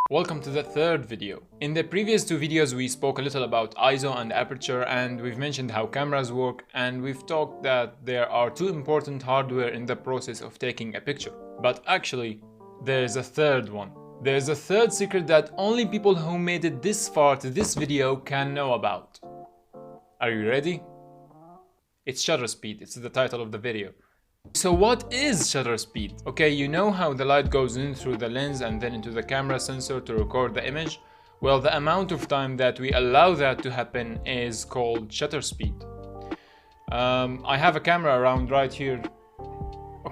Welcome to the third video. In the previous two videos we spoke a little about ISO and aperture, and we've mentioned how cameras work, and we've talked that there are two important hardware in the process of taking a picture. But actually, there's a third one. There's a third secret that only people who made it this far to this video can know about. Are you ready? It's shutter speed, it's the title of the video. So what is shutter speed? Okay, you know how the light goes in through the lens and then into the camera sensor to record the image? Well, the amount of time that we allow that to happen is called shutter speed. I have a camera around right here.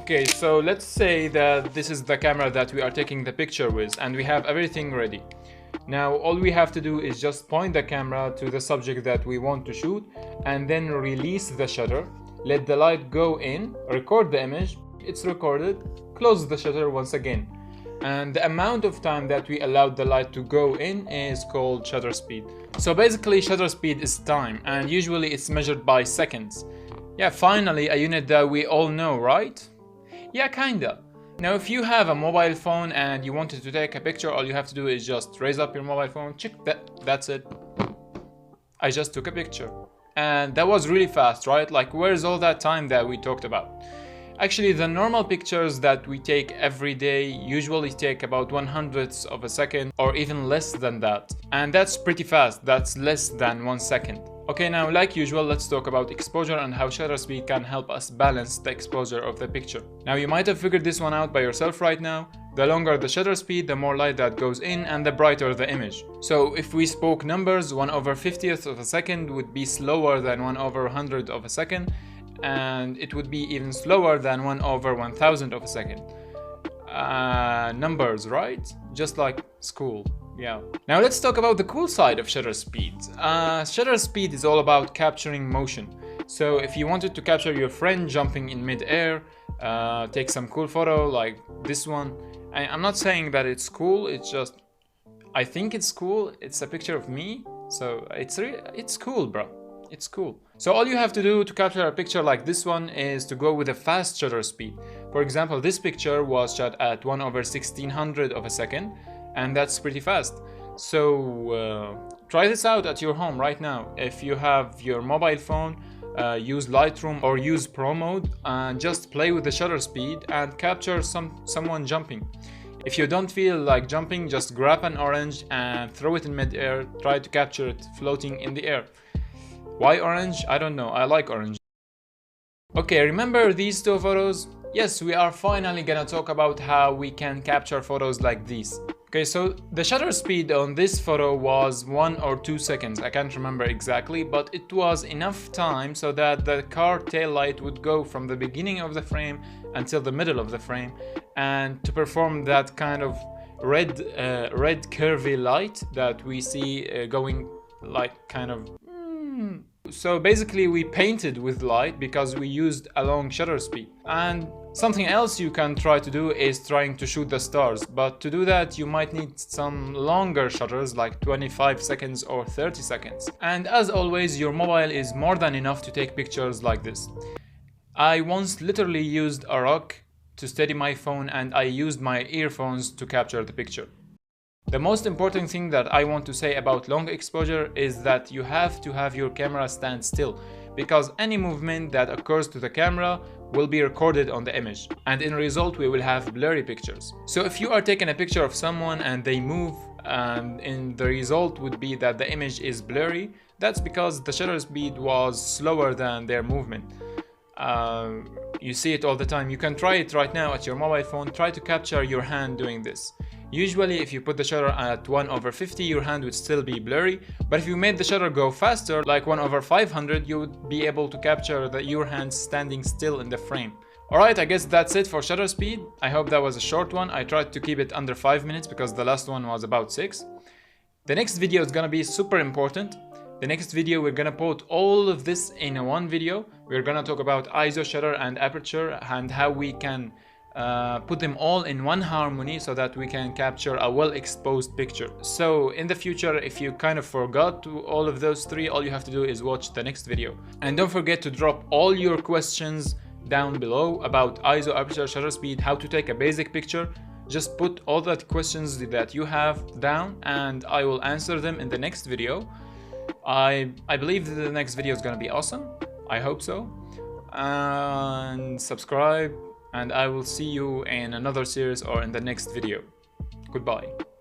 Okay, so let's say that this is the camera that we are taking the picture with, and we have everything ready. Now all we have to do is just point the camera to the subject that we want to shoot and then release the shutter. Let the light go in, record the image, it's recorded, close the shutter once again. And the amount of time that we allowed the light to go in is called shutter speed. So basically shutter speed is time, and usually it's measured by seconds. Yeah, finally a unit that we all know, right? Yeah, kinda. Now if you have a mobile phone and you wanted to take a picture, all you have to do is just raise up your mobile phone, check that's it. I just took a picture. And that was really fast, right? Like, where's all that time that we talked about? Actually, the normal pictures that we take every day usually take about 1/100th of a second or even less than that. And that's pretty fast, that's less than 1 second. Okay, now like usual, let's talk about exposure and how shutter speed can help us balance the exposure of the picture. Now you might have figured this one out by yourself right now. The longer the shutter speed, the more light that goes in and the brighter the image. So if we spoke numbers, 1/50th of a second would be slower than 1/100th of a second, and it would be even slower than 1/1000th of a second. Numbers, right? Just like school. Yeah. Now let's talk about the cool side of shutter speed. Shutter speed is all about capturing motion. So if you wanted to capture your friend jumping in mid-air, take some cool photo like this one. I'm not saying that it's cool, it's just I think it's cool. It's a picture of me, so it's cool, bro. It's cool. So all you have to do to capture a picture like this one is to go with a fast shutter speed. For example, this picture was shot at 1/1600 of a second, and that's pretty fast. So try this out at your home right now. If you have your mobile phone, use Lightroom or use Pro mode and just play with the shutter speed and capture someone jumping. If you don't feel like jumping, just grab an orange and throw it in mid-air. Try to capture it floating in the air. Why orange? I don't know, I like orange. Okay, remember these two photos? Yes, we are finally gonna talk about how we can capture photos like these. Okay, so the shutter speed on this photo was 1 or 2 seconds, I can't remember exactly, but it was enough time so that the car tail light would go from the beginning of the frame until the middle of the frame, and to perform that kind of red curvy light that we see going like kind of. So basically we painted with light because we used a long shutter speed. And something else you can try to do is trying to shoot the stars, but to do that you might need some longer shutters like 25 seconds or 30 seconds. And as always, your mobile is more than enough to take pictures like this. I once literally used a rock to steady my phone, and I used my earphones to capture the picture. The most important thing that I want to say about long exposure is that you have to have your camera stand still, because any movement that occurs to the camera will be recorded on the image, and in result we will have blurry pictures. So if you are taking a picture of someone and they move, and in the result would be that the image is blurry, that's because the shutter speed was slower than their movement. You see it all the time. You can try it right now at your mobile phone. Try to capture your hand doing this. Usually if you put the shutter at 1/50, your hand would still be blurry, but if you made the shutter go faster, like 1/500, you would be able to capture your hand standing still in the frame. Alright, I guess that's it for shutter speed. I hope that was a short one. I tried to keep it under 5 minutes because the last one was about 6. The next video is gonna be super important. The next video we're gonna put all of this in one video. We're gonna talk about ISO, shutter and aperture and how we can put them all in one harmony so that we can capture a well-exposed picture. So in the future, if you kind of forgot all of those three, all you have to do is watch the next video. And don't forget to drop all your questions down below about ISO, aperture, shutter speed, how to take a basic picture. just put all the questions that you have down and I will answer them in the next video. I believe that the next video is gonna be awesome. I hope so. And subscribe, and I will see you in another series or in the next video. Goodbye.